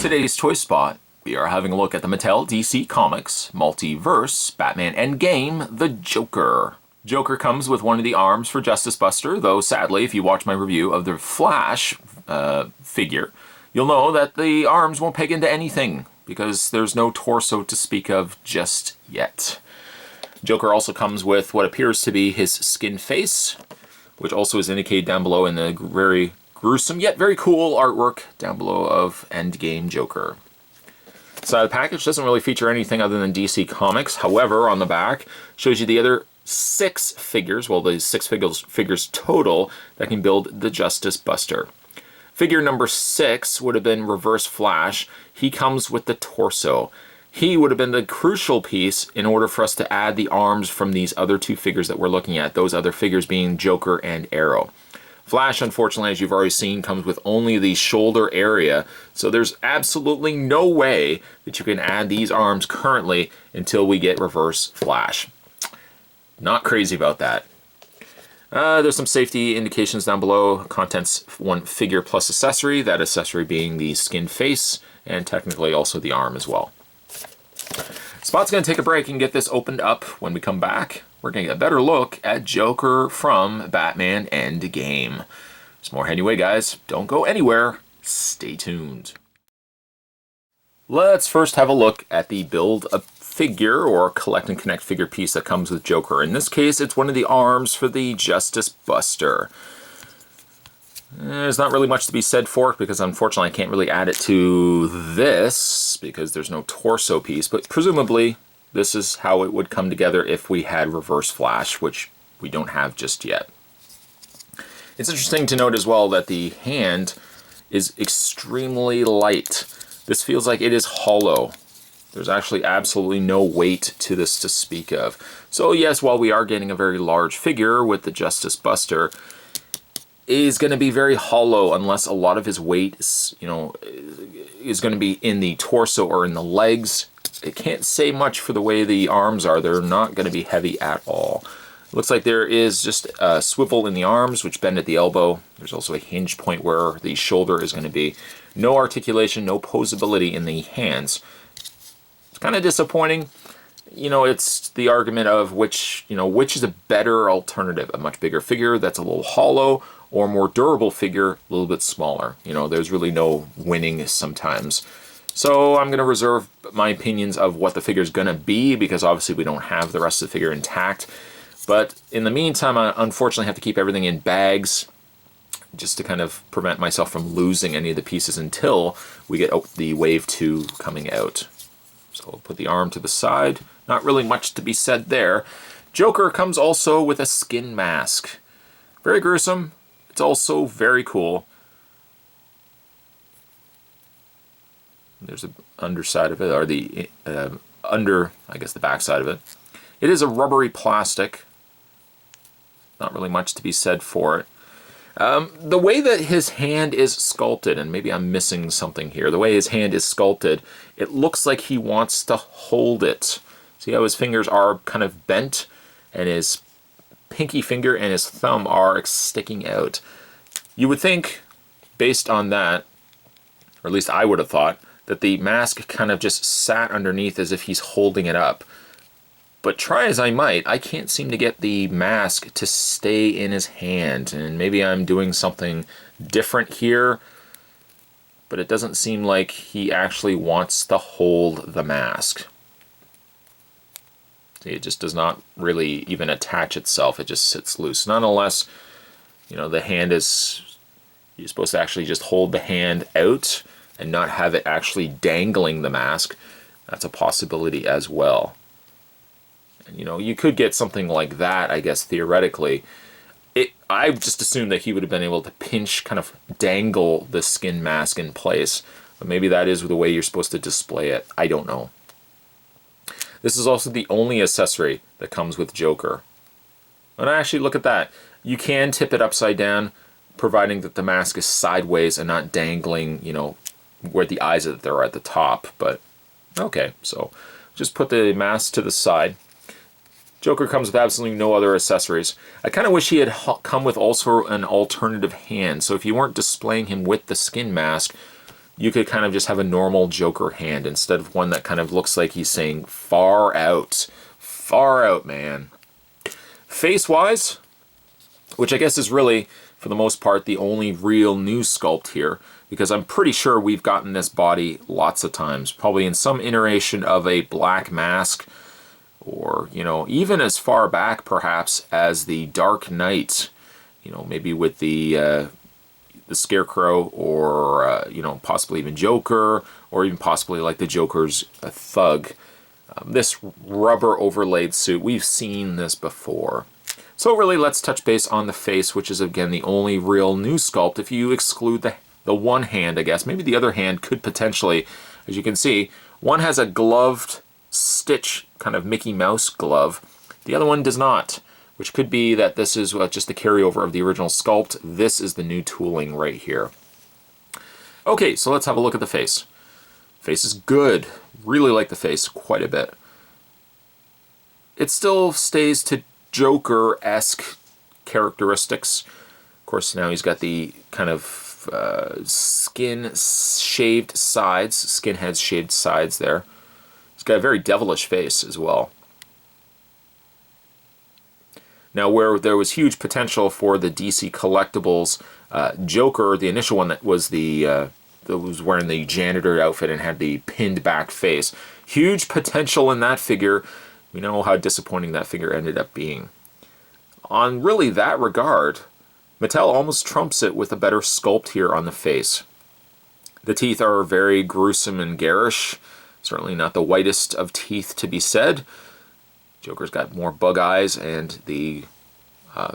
today's Toy Spot, we are having a look at the Mattel DC Comics Multiverse Batman Endgame, the Joker. Joker comes with one of the arms for Justice Buster, though sadly, if you watch my review of the Flash figure, you'll know that the arms won't peg into anything, because there's no torso to speak of just yet. Joker also comes with what appears to be his skin face, which also is indicated down below in the very gruesome yet very cool artwork down below of Endgame Joker. Side of the package doesn't really feature anything other than DC Comics. However, on the back shows you the other 6 figures, well, the 6 figures total that can build the Justice Buster. Figure number 6 would have been Reverse Flash. He comes with the torso. He would have been the crucial piece in order for us to add the arms from these other 2 figures that we're looking at, those other figures being Joker and Arrow. Flash, unfortunately, as you've already seen, comes with only the shoulder area, so there's absolutely no way that you can add these arms currently until we get Reverse Flash. Not crazy about that. There's some safety indications down below. Contents 1 figure plus accessory, that accessory being the skin face, and technically also the arm as well. Spot's going to take a break and get this opened up. When we come back, we're going to get a better look at Joker from Batman Endgame. There's more anyway, guys. Don't go anywhere. Stay tuned. Let's first have a look at the Build-A-Figure or Collect and Connect figure piece that comes with Joker. In this case, it's one of the arms for the Justice Buster. There's not really much to be said for it because unfortunately I can't really add it to this because there's no torso piece, but presumably this is how it would come together if we had Reverse Flash, which we don't have just yet. It's interesting to note as well that the hand is extremely light. This feels like it is hollow. There's actually absolutely no weight to this to speak of. So yes, while we are getting a very large figure with the Justice Buster, is going to be very hollow unless a lot of his weight is, is going to be in the torso or in the legs. It can't say much for the way the arms are. They're not going to be heavy at all. It looks like there is just a swivel in the arms, which bend at the elbow. There's also a hinge point where the shoulder is going to be. No articulation, no posability in the hands. It's kind of disappointing. It's the argument of which is a better alternative, a much bigger figure that's a little hollow, or a more durable figure, a little bit smaller. There's really no winning sometimes. So I'm going to reserve my opinions of what the figure's going to be because obviously we don't have the rest of the figure intact. But in the meantime, I unfortunately have to keep everything in bags just to kind of prevent myself from losing any of the pieces until we get the Wave 2 coming out. So I'll put the arm to the side. Not really much to be said there. Joker comes also with a skin mask. Very gruesome. It's also very cool. There's the underside of it, or the the back side of it. It is a rubbery plastic. Not really much to be said for it. The way that his hand is sculpted, and maybe I'm missing something here, the way his hand is sculpted, it looks like he wants to hold it. See how his fingers are kind of bent, and his pinky finger and his thumb are sticking out. You would think, based on that, or at least I would have thought, that the mask kind of just sat underneath as if he's holding it up. But try as I might, I can't seem to get the mask to stay in his hand. And maybe I'm doing something different here, but it doesn't seem like he actually wants to hold the mask. See, it just does not really even attach itself. It just sits loose. Nonetheless, the hand is, you're supposed to actually just hold the hand out and not have it actually dangling the mask. That's a possibility as well. And, you could get something like that, I guess, theoretically. I just assumed that he would have been able to pinch, kind of dangle the skin mask in place. But maybe that is the way you're supposed to display it. I don't know. This is also the only accessory that comes with Joker. And actually, look at that. You can tip it upside down, providing that the mask is sideways and not dangling, where the eyes are at the top. But, okay, so just put the mask to the side. Joker comes with absolutely no other accessories. I kind of wish he had come with also an alternative hand. So if you weren't displaying him with the skin mask, you could kind of just have a normal Joker hand instead of one that kind of looks like he's saying, far out. Far out, man. Face-wise, which I guess is really, for the most part, the only real new sculpt here, because I'm pretty sure we've gotten this body lots of times, probably in some iteration of a black mask, or, you know, even as far back, perhaps, as the Dark Knight, you know, maybe with the Scarecrow, or, you know, possibly even Joker, or even possibly like the Joker's thug. This rubber overlaid suit, we've seen this before. So really, let's touch base on the face, which is, again, the only real new sculpt, if you exclude the one hand, I guess. Maybe the other hand could potentially, as you can see, one has a gloved stitch, kind of Mickey Mouse glove. The other one does not, which could be that this is just the carryover of the original sculpt. This is the new tooling right here. Okay, so let's have a look at the face. Face is good. Really like the face quite a bit. It still stays to Joker-esque characteristics. Of course, now he's got the kind of skin-shaved sides, skinheads shaved sides there. He's got a very devilish face as well. Now, where there was huge potential for the DC Collectibles Joker, the initial one that was that was wearing the janitor outfit and had the pinned back face, huge potential in that figure. We know how disappointing that figure ended up being. On really that regard, Mattel almost trumps it with a better sculpt here on the face. The teeth are very gruesome and garish. Certainly not the whitest of teeth to be said. Joker's got more bug eyes, and the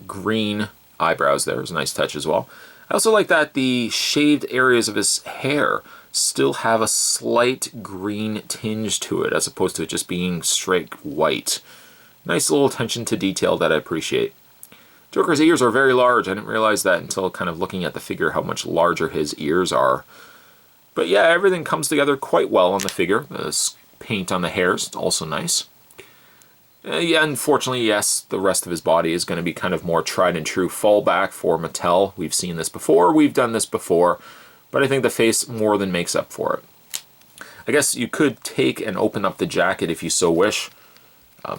green eyebrows there is a nice touch as well. I also like that the shaved areas of his hair still have a slight green tinge to it, as opposed to it just being straight white. Nice little attention to detail that I appreciate. Joker's ears are very large. I didn't realize that until kind of looking at the figure, how much larger his ears are. But yeah, everything comes together quite well on the figure. The paint on the hair is also nice. Yeah, unfortunately, yes, the rest of his body is going to be kind of more tried and true fallback for Mattel. We've seen this before, we've done this before, but I think the face more than makes up for it. I guess you could take and open up the jacket if you so wish.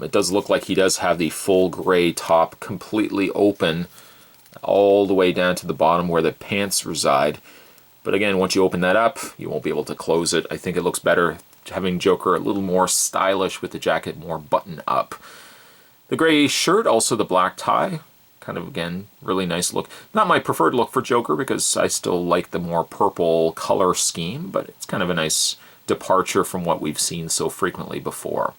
It does look like he does have the full gray top completely open all the way down to the bottom where the pants reside. But again, once you open that up, you won't be able to close it. I think it looks better having Joker a little more stylish with the jacket more buttoned up. The gray shirt, also the black tie, kind of, again, really nice look. Not my preferred look for Joker because I still like the more purple color scheme, but it's kind of a nice departure from what we've seen so frequently before.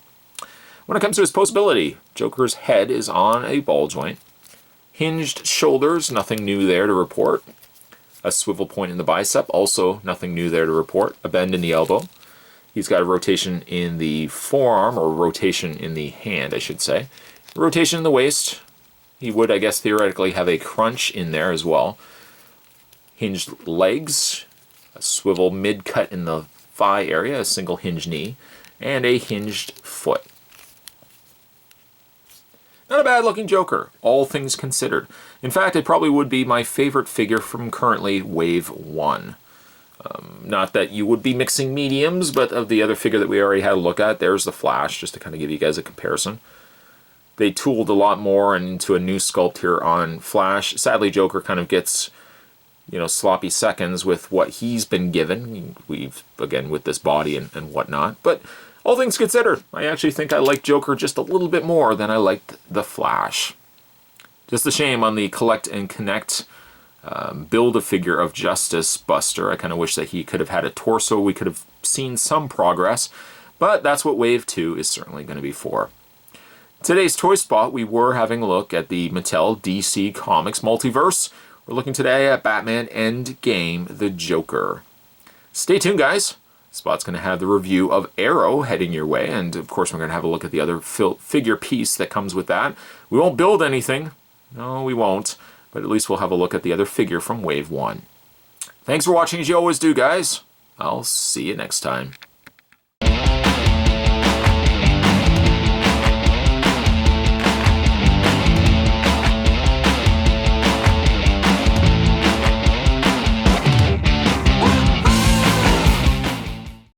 When it comes to his posability, Joker's head is on a ball joint. Hinged shoulders, nothing new there to report. A swivel point in the bicep, also nothing new there to report. A bend in the elbow. He's got a rotation in the forearm, or rotation in the hand, I should say. Rotation in the waist. He would, I guess, theoretically have a crunch in there as well. Hinged legs. A swivel mid-cut in the thigh area, a single hinged knee. And a hinged foot. Not a bad looking Joker, all things considered. In fact, it probably would be my favorite figure from currently Wave 1. Not that you would be mixing mediums, but of the other figure that we already had a look at, there's the Flash, just to kind of give you guys a comparison. They tooled a lot more into a new sculpt here on Flash. Sadly, Joker kind of gets, you know, sloppy seconds with what he's been given. We've, again, with this body and whatnot. But all things considered, I actually think I like Joker just a little bit more than I liked the Flash. Just a shame on the Collect and Connect Build-A-Figure of Justice Buster. I kind of wish that he could have had a torso. We could have seen some progress, but that's what Wave 2 is certainly going to be for. Today's Toy Spot, we were having a look at the Mattel DC Comics Multiverse. We're looking today at Batman Endgame, the Joker. Stay tuned, guys. Spot's going to have the review of Arrow heading your way, and of course we're going to have a look at the other figure piece that comes with that. We won't build anything. No, we won't. But at least we'll have a look at the other figure from Wave 1. Thanks for watching as you always do, guys. I'll see you next time.